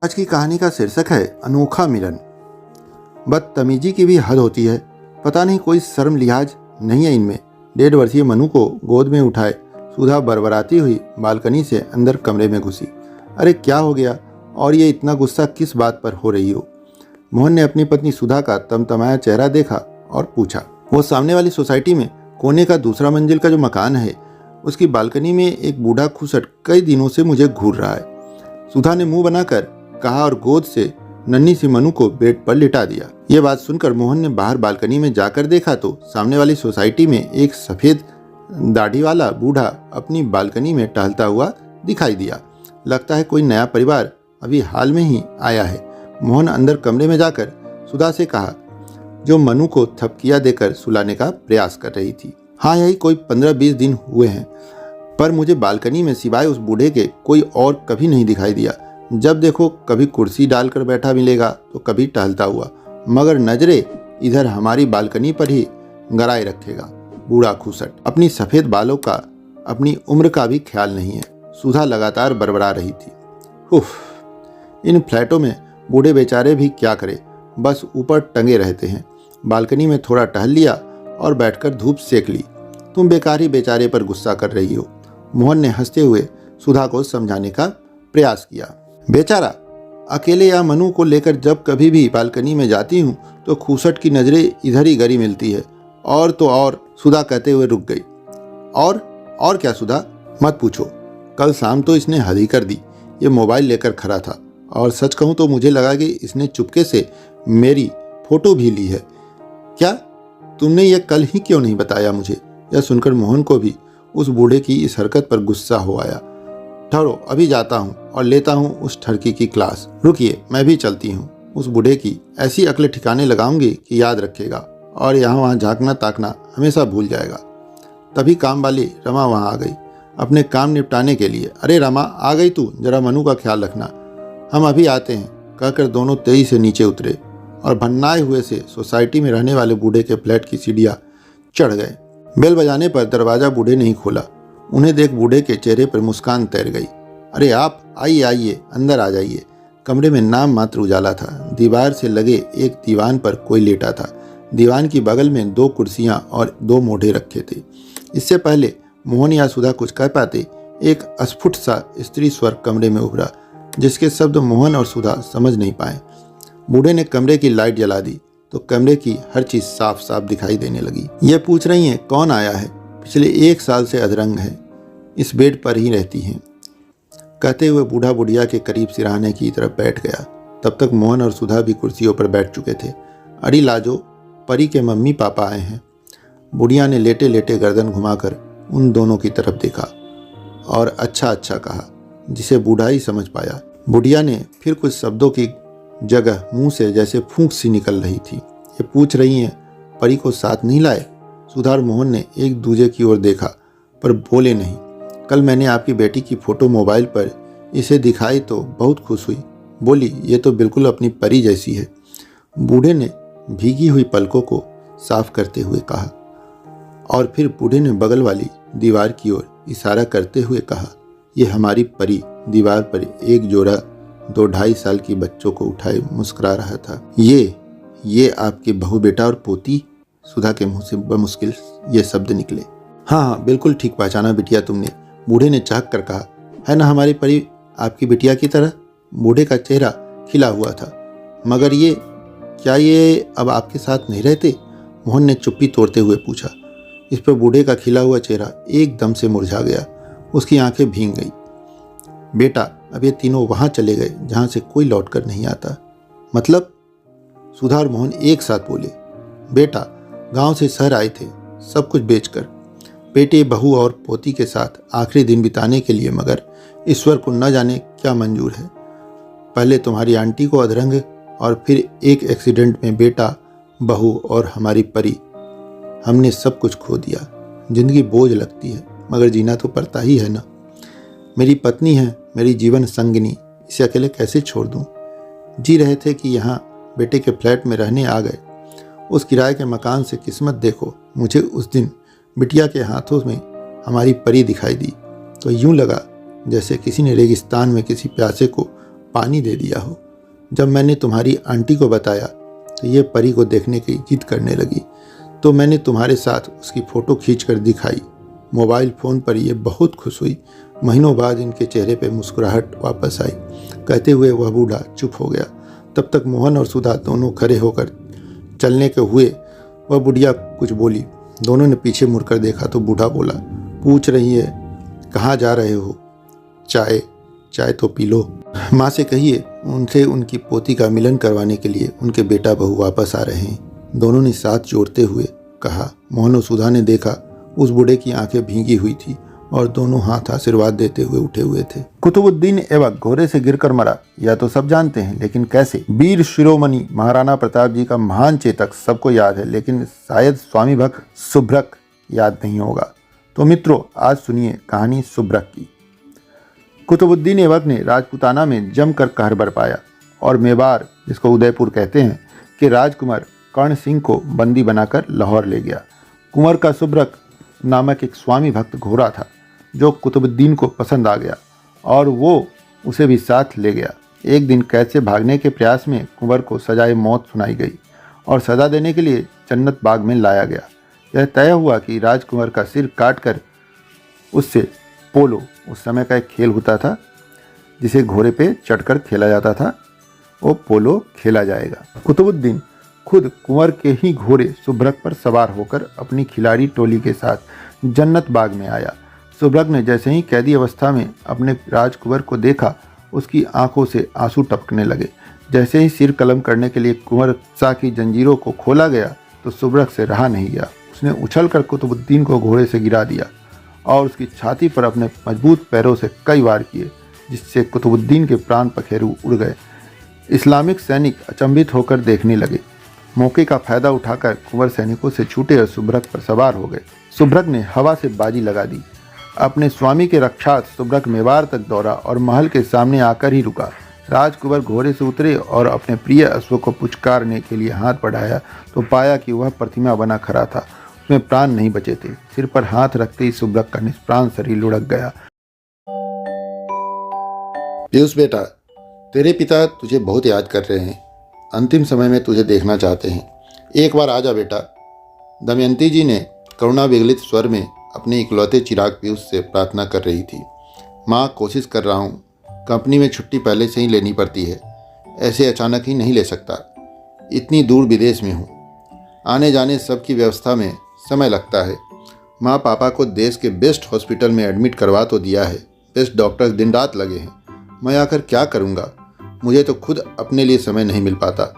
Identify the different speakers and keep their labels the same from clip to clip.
Speaker 1: आज की कहानी का शीर्षक है अनोखा मिलन। बदतमीजी की भी हद होती है। पता नहीं कोई शर्म लिहाज नहीं है इनमें। 1.5 वर्षीय मनु को गोद में उठाए सुधा बरबराती हुई बालकनी से अंदर कमरे में घुसी। अरे क्या हो गया, और ये इतना गुस्सा किस बात पर हो रही हो? मोहन ने अपनी पत्नी सुधा का तमतमाया चेहरा देखा और पूछा। वो सामने वाली सोसाइटी में कोने का दूसरा मंजिल का जो मकान है, उसकी बालकनी में एक बूढ़ा खुसट कई दिनों से मुझे घूर रहा है, सुधा ने मुंह बनाकर कहा और गोद से नन्ही सी मनु को बेड पर लिटा दिया। ये बात सुनकर मोहन ने बाहर बालकनी में जाकर देखा तो सामने वाली सोसाइटी में एक सफेद दाढ़ी वाला बूढ़ा अपनी बालकनी में टहलता हुआ दिखाई दिया। लगता है कोई नया परिवार अभी हाल में ही आया है। मोहन अंदर कमरे में जाकर सुधा से कहा, जो मनु को थपकिया देकर सुलाने का प्रयास कर रही थी। हाँ, यही कोई 15-20 दिन हुए हैं, पर मुझे बालकनी में सिवाय उस बूढ़े के कोई और कभी नहीं दिखाई दिया। जब देखो कभी कुर्सी डालकर बैठा मिलेगा तो कभी टहलता हुआ, मगर नजरे इधर हमारी बालकनी पर ही गराए रखेगा। बूढ़ा खुसट, अपनी सफेद बालों का अपनी उम्र का भी ख्याल नहीं है, सुधा लगातार बरबरा रही थी। उफ, इन फ्लैटों में बूढ़े बेचारे भी क्या करे, बस ऊपर टंगे रहते हैं। बालकनी में थोड़ा टहल लिया और बैठकर धूप सेक ली। तुम बेकार ही बेचारे पर गुस्सा कर रही हो, मोहन ने हंसते हुए सुधा को समझाने का प्रयास किया। बेचारा, अकेले या मनु को लेकर जब कभी भी बालकनी में जाती हूँ तो खूसट की नजरें इधर ही गरी मिलती है। और तो और, सुधा कहते हुए रुक गई। और क्या सुधा? मत पूछो, कल शाम तो इसने हद ही कर दी। ये मोबाइल लेकर खड़ा था और सच कहूँ तो मुझे लगा कि इसने चुपके से मेरी फोटो भी ली है। क्या तुमने ये कल ही क्यों नहीं बताया मुझे? यह सुनकर मोहन को भी उस बूढ़े की इस हरकत पर गुस्सा हो आया। ठहरो, अभी जाता हूँ और लेता हूँ उस ठरकी की क्लास। रुकिए, मैं भी चलती हूँ। उस बूढ़े की ऐसी अकल ठिकाने लगाऊंगी कि याद रखेगा और यहाँ वहाँ झांकना ताकना हमेशा भूल जाएगा। तभी काम वाली रमा वहाँ आ गई अपने काम निपटाने के लिए। अरे रमा, आ गई तू? जरा मनु का ख्याल रखना, हम अभी आते हैं, कहकर दोनों तेजी से नीचे उतरे और भन्नाए हुए से सोसाइटी में रहने वाले बूढ़े के फ्लैट की सीढ़ियाँ चढ़ गए। बेल बजाने पर दरवाज़ा बूढ़े ने ही खोला। उन्हें देख बूढ़े के चेहरे पर मुस्कान तैर गई। अरे आप आइए आइए, अंदर आ जाइए। कमरे में नाम मात्र उजाला था। दीवार से लगे एक दीवान पर कोई लेटा था। दीवान की बगल में 2 कुर्सियां और 2 मोढ़े रखे थे। इससे पहले मोहन या सुधा कुछ कह पाते, एक अस्फुट सा स्त्री स्वर कमरे में उभरा, जिसके शब्द मोहन और सुधा समझ नहीं पाए। बूढ़े ने कमरे की लाइट जला दी तो कमरे की हर चीज साफ साफ दिखाई देने लगी। ये पूछ रही हैं कौन आया है? पिछले 1 साल से अधरंग है, इस बेड पर ही रहती हैं, कहते हुए बूढ़ा बुढ़िया के करीब सिरहाने की तरफ बैठ गया। तब तक मोहन और सुधा भी कुर्सियों पर बैठ चुके थे। अरे लाजो, परी के मम्मी पापा आए हैं। बुढ़िया ने लेटे लेटे गर्दन घुमाकर उन दोनों की तरफ देखा और अच्छा अच्छा कहा, जिसे बूढ़ा ही समझ पाया। बुढ़िया ने फिर कुछ शब्दों की जगह मुंह से जैसे फूंक सी निकल रही थी। ये पूछ रही हैं परी को साथ नहीं लाए? सुधा और मोहन ने एक दूसरे की ओर देखा पर बोले नहीं। कल मैंने आपकी बेटी की फोटो मोबाइल पर इसे दिखाई तो बहुत खुश हुई। बोली, ये तो बिल्कुल अपनी परी जैसी है। बूढ़े ने भीगी हुई पलकों को साफ करते हुए कहा और फिर बूढ़े ने बगल वाली दीवार की ओर इशारा करते हुए कहा, ये हमारी परी दीवार पर एक जोड़ा 2-2.5 साल की बच्चों को उठाए मुस्कुरा रहा था। ये आपके बहू बेटा और पोती? सुधा के मुंह से बमुश्किल ये शब्द निकले। हाँ, बिल्कुल ठीक पहचाना बिटिया तुमने, बूढ़े ने चाक कर कहा। है ना हमारी परी आपकी बिटिया की तरह? बूढ़े का चेहरा खिला हुआ था। मगर क्या ये अब आपके साथ नहीं रहते? मोहन ने चुप्पी तोड़ते हुए पूछा। इस पर बूढ़े का खिला हुआ चेहरा एकदम से मुरझा गया। उसकी आंखें भीग गई। बेटा, अब ये तीनों वहां चले गए जहां से कोई लौट कर नहीं आता। मतलब? सुधा और मोहन एक साथ बोले। बेटा, गांव से शहर आए थे सब कुछ बेचकर, बेटे बहू और पोती के साथ आखिरी दिन बिताने के लिए, मगर ईश्वर को न जाने क्या मंजूर है। पहले तुम्हारी आंटी को अधरंग और फिर एक एक्सीडेंट में बेटा, बहू और हमारी परी। हमने सब कुछ खो दिया। जिंदगी बोझ लगती है मगर जीना तो पड़ता ही है ना। मेरी पत्नी है, मेरी जीवन संगिनी, इसे अकेले कैसे छोड़ दूं? जी रहे थे कि यहाँ बेटे के फ्लैट में रहने आ गए। उस किराए के मकान से किस्मत देखो, मुझे उस दिन बिटिया के हाथों में हमारी परी दिखाई दी तो यूं लगा जैसे किसी ने रेगिस्तान में किसी प्यासे को पानी दे दिया हो। जब मैंने तुम्हारी आंटी को बताया तो ये परी को देखने की जिद करने लगी, तो मैंने तुम्हारे साथ उसकी फ़ोटो खींचकर दिखाई। मोबाइल फ़ोन पर ये बहुत खुश हुई। महीनों बाद इनके चेहरे पे मुस्कुराहट वापस आई। कहते हुए वह बूढ़ा चुप हो गया। तब तक मोहन और सुधा दोनों खड़े होकर चलने के हुए। वह बुढ़िया कुछ बोली। दोनों ने पीछे मुड़कर देखा तो बूढ़ा बोला, पूछ रही है कहाँ जा रहे हो? चाय तो पी लो। माँ से कहिए उनसे उनकी पोती का मिलन करवाने के लिए उनके बेटा बहू वापस आ रहे हैं। दोनों ने साथ जोड़ते हुए कहा। मोहन और सुधा ने देखा उस बूढ़े की आंखें भीगी हुई थी और दोनों हाथ आशीर्वाद देते हुए उठे हुए थे। कुतुबुद्दीन ऐबक घोड़े से गिरकर मरा, यह तो सब जानते हैं, लेकिन कैसे? वीर शिरोमणि महाराणा प्रताप जी का महान चेतक सबको याद है, लेकिन शायद स्वामी भक्त सुभ्रक याद नहीं होगा। तो मित्रों, आज सुनिए कहानी सुभ्रक की। कुतुबुद्दीन ऐबक ने राजपूताना में जमकर कहर बरपाया और मेवाड़, जिसको उदयपुर कहते हैं, कि राजकुमार कर्ण सिंह को बंदी बनाकर लाहौर ले गया। कुंवर का सुभ्रक नामक एक स्वामी भक्त घोड़ा था जो कुतुबुद्दीन को पसंद आ गया और वो उसे भी साथ ले गया। एक दिन कैद से भागने के प्रयास में कुंवर को सजाए मौत सुनाई गई और सजा देने के लिए जन्नत बाग में लाया गया। यह तय हुआ कि राजकुमार का सिर काटकर उससे पोलो, उस समय का एक खेल होता था जिसे घोड़े पे चढ़कर खेला जाता था, वो पोलो खेला जाएगा। कुतुबुद्दीन खुद कुंवर के ही घोड़े सुभ्रक पर सवार होकर अपनी खिलाड़ी टोली के साथ जन्नत बाग में आया। सुभ्रक ने जैसे ही कैदी अवस्था में अपने राजकुंवर को देखा, उसकी आंखों से आंसू टपकने लगे। जैसे ही सिर कलम करने के लिए कुंवर सा की जंजीरों को खोला गया तो सुभ्रक से रहा नहीं गया। उसने उछलकर कुतुबुद्दीन को घोड़े से गिरा दिया और उसकी छाती पर अपने मजबूत पैरों से कई वार किए, जिससे कुतुबुद्दीन के प्राण पखेरु उड़ गए। इस्लामिक सैनिक अचंभित होकर देखने लगे। मौके का फायदा उठाकर कुंवर सैनिकों से छूटे और सुभ्रक पर सवार हो गए। सुभ्रक ने हवा से बाजी लगा दी। अपने स्वामी के रक्षार्थ सुभ्रक मेवाड़ तक दौड़ा और महल के सामने आकर ही रुका। राजकुंवर घोड़े से उतरे और अपने प्रिय अश्व को पुचकारने के लिए हाथ बढ़ाया तो पाया कि वह प्रतिमा बना खड़ा था। उसमें प्राण नहीं बचे थे। सिर पर हाथ रखते ही सुभ्रक का निष्प्राण शरीर लुढ़क गया।
Speaker 2: पीयूष बेटा, तेरे पिता तुझे बहुत याद कर रहे हैं। अंतिम समय में तुझे देखना चाहते हैं। एक बार आजा बेटा। दमयंती जी ने करुणा विगलित स्वर में अपने इकलौते चिराग पीयूष से प्रार्थना कर रही थी। माँ, कोशिश कर रहा हूँ। कंपनी में छुट्टी पहले से ही लेनी पड़ती है, ऐसे अचानक ही नहीं ले सकता। इतनी दूर विदेश में हूँ, आने जाने सब की व्यवस्था में समय लगता है। माँ, पापा को देश के बेस्ट हॉस्पिटल में एडमिट करवा तो दिया है। बेस्ट डॉक्टर्स दिन रात लगे हैं। मैं आकर क्या करूँगा? मुझे तो खुद अपने लिए समय नहीं मिल पाता।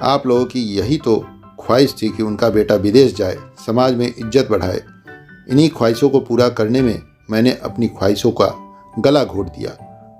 Speaker 2: आप लोगों की यही तो ख्वाहिश थी कि उनका बेटा विदेश जाए, समाज में इज्जत बढ़ाए। इन्हीं ख्वाहिशों को पूरा करने में मैंने अपनी ख्वाहिशों का गला घोट दिया।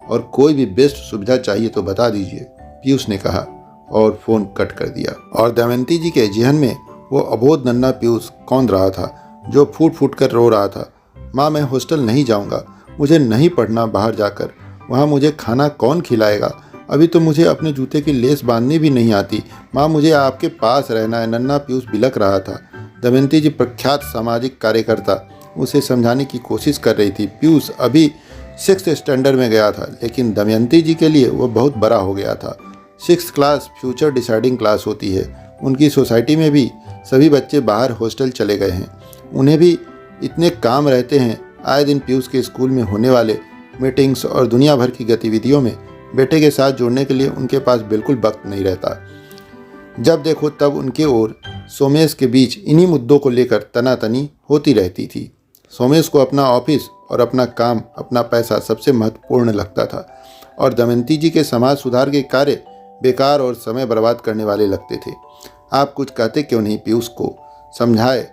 Speaker 2: और कोई भी बेस्ट सुविधा चाहिए तो बता दीजिए, पीयूष ने कहा और फ़ोन कट कर दिया। और दमयंती जी के जहन में वो अबोध नन्हा पीयूष कौंध रहा था जो फूट फूट कर रो रहा था। माँ, मैं हॉस्टल नहीं जाऊँगा। मुझे नहीं पढ़ना बाहर जाकर। वहाँ मुझे खाना कौन खिलाएगा? अभी तो मुझे अपने जूते की लेस बांधनी भी नहीं आती। माँ, मुझे आपके पास रहना है। नन्हा पीयूष बिलख रहा था। दमयंती जी, प्रख्यात सामाजिक कार्यकर्ता, उसे समझाने की कोशिश कर रही थी। पीयूष अभी 6th स्टैंडर्ड में गया था, लेकिन दमयंती जी के लिए वो बहुत बड़ा हो गया था। 6th class future deciding class होती है। उनकी सोसाइटी में भी सभी बच्चे बाहर हॉस्टल चले गए हैं। उन्हें भी इतने काम रहते हैं। आए दिन पीयूष के स्कूल में होने वाले मीटिंग्स और दुनिया भर की गतिविधियों में बेटे के साथ जुड़ने के लिए उनके पास बिल्कुल वक्त नहीं रहता। जब देखो तब उनके और सोमेश के बीच इन्हीं मुद्दों को लेकर तनातनी होती रहती थी। सोमेश को अपना ऑफिस और अपना काम, अपना पैसा सबसे महत्वपूर्ण लगता था और दमयंती जी के समाज सुधार के कार्य बेकार और समय बर्बाद करने वाले लगते थे। आप कुछ कहते क्यों नहीं? पीयूष को समझाए,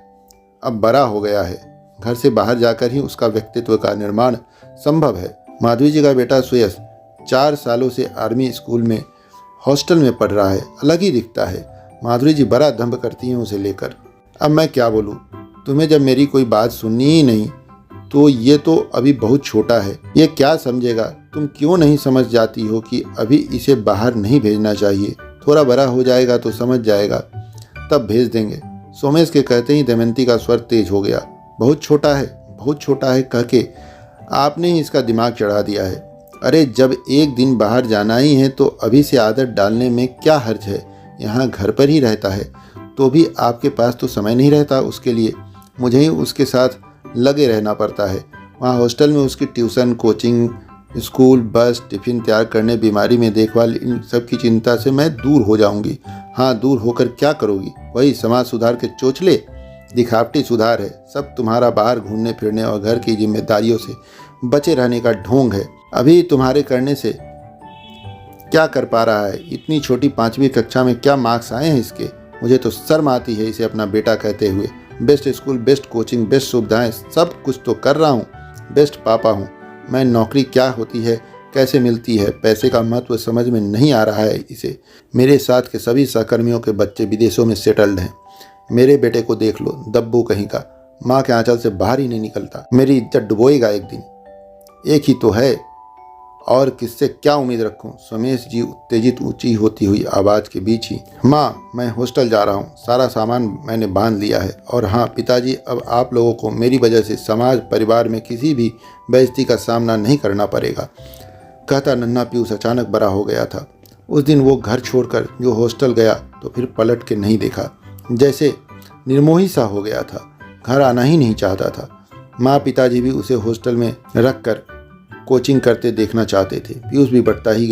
Speaker 2: अब बड़ा हो गया है। घर से बाहर जाकर ही उसका व्यक्तित्व का निर्माण संभव है। माधवी जी का बेटा सुयश 4 सालों से आर्मी स्कूल में हॉस्टल में पढ़ रहा है, अलग ही दिखता है। माधुरी जी बड़ा दंभ करती हैं उसे लेकर। अब मैं क्या बोलूँ? तुम्हें जब मेरी कोई बात सुननी ही नहीं तो ये तो अभी बहुत छोटा है, ये क्या समझेगा? तुम क्यों नहीं समझ जाती हो कि अभी इसे बाहर नहीं भेजना चाहिए? थोड़ा बड़ा हो जाएगा तो समझ जाएगा, तब भेज देंगे। सोमेश के कहते ही दमयंती का स्वर तेज हो गया। बहुत छोटा है, बहुत छोटा है कह के आपने ही इसका दिमाग चढ़ा दिया है।
Speaker 1: अरे जब एक दिन बाहर जाना ही है तो अभी से आदत डालने में क्या हर्ज है। यहाँ घर पर ही रहता है तो भी आपके पास तो समय नहीं रहता उसके लिए। मुझे ही उसके साथ लगे रहना पड़ता है। वहाँ हॉस्टल में उसकी ट्यूशन, कोचिंग, स्कूल, बस, टिफ़िन तैयार करने, बीमारी में देखभाल, इन सब की चिंता से मैं दूर हो जाऊंगी। हाँ, दूर होकर क्या करोगी? वही समाज सुधार के चोचले, दिखावटी सुधार है। सब तुम्हारा बाहर घूमने फिरने और घर की जिम्मेदारियों से बचे रहने का ढोंग है। अभी तुम्हारे करने से क्या कर पा रहा है? इतनी छोटी 5वीं कक्षा में क्या मार्क्स आए हैं इसके? मुझे तो शर्म आती है इसे अपना बेटा कहते हुए। Best school, best coaching, best सुविधाएं, सब कुछ तो कर रहा हूँ। बेस्ट पापा हूँ मैं। नौकरी क्या होती है, कैसे मिलती है, पैसे का महत्व समझ में नहीं आ रहा है इसे। मेरे साथ के सभी सहकर्मियों के बच्चे विदेशों में सेटल्ड हैं। मेरे बेटे को देख लो, दब्बू कहीं का, माँ के आंचल से बाहर ही नहीं निकलता। मेरी इज्जत डुबोएगा एक दिन। एक ही तो है, और किससे क्या उम्मीद रखूं? सोमेश जी उत्तेजित ऊंची होती हुई आवाज़ के बीच ही, माँ मैं हॉस्टल जा रहा हूँ, सारा सामान मैंने बांध लिया है। और हाँ पिताजी, अब आप लोगों को मेरी वजह से समाज परिवार में किसी भी बेइज्जती का सामना नहीं करना पड़ेगा, कहता नन्हा पीयूष अचानक बड़ा हो गया था। उस दिन वो घर छोड़कर जो हॉस्टल गया तो फिर पलट के नहीं देखा, जैसे निर्मोही सा हो गया था। घर आना ही नहीं चाहता था। माँ पिताजी भी उसे हॉस्टल में रख कर कोचिंग करते देखना चाहते थे। पीयूष भी बढ़ता ही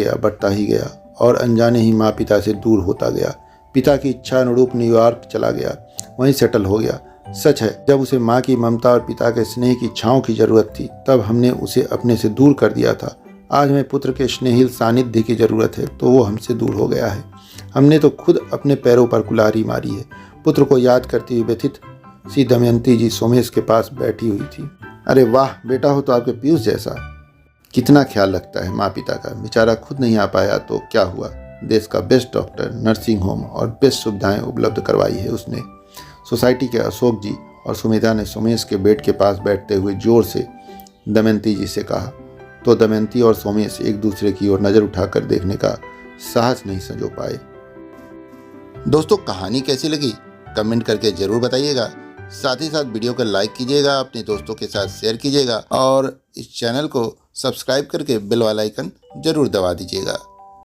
Speaker 1: गया और अनजाने ही माँ पिता से दूर होता गया। पिता की इच्छा अनुरूप न्यूयॉर्क चला गया, वहीं सेटल हो गया। सच है, जब उसे माँ की ममता और पिता के स्नेह की छाँव की जरूरत थी तब हमने उसे अपने से दूर कर दिया था। आज हमें पुत्र के स्नेहिल सानिध्य की जरूरत है तो वो हमसे दूर हो गया है। हमने तो खुद अपने पैरों पर कुल्हाड़ी मारी है। पुत्र को याद करती हुई व्यथित सी दमयंती जी सोमेश के पास बैठी हुई थी। अरे वाह, बेटा हो तो आपके पीयूष जैसा। कितना ख्याल रखता है माँ पिता का। बेचारा खुद नहीं आ पाया तो क्या हुआ, देश का बेस्ट डॉक्टर, नर्सिंग होम और बेस्ट सुविधाएं उपलब्ध करवाई है उसने। सोसाइटी के अशोक जी और सुमिता ने सोमेश के बेड के पास बैठते हुए जोर से दमयंती जी से कहा तो दमयंती और सोमेश एक दूसरे की ओर नज़र उठाकर देखने का साहस नहीं संजो पाए। दोस्तों, कहानी कैसी लगी कमेंट करके ज़रूर बताइएगा। साथ ही साथ वीडियो को लाइक कीजिएगा, अपने दोस्तों के साथ शेयर कीजिएगा और इस चैनल को सब्सक्राइब करके बेल वाला आइकन जरूर दबा दीजिएगा।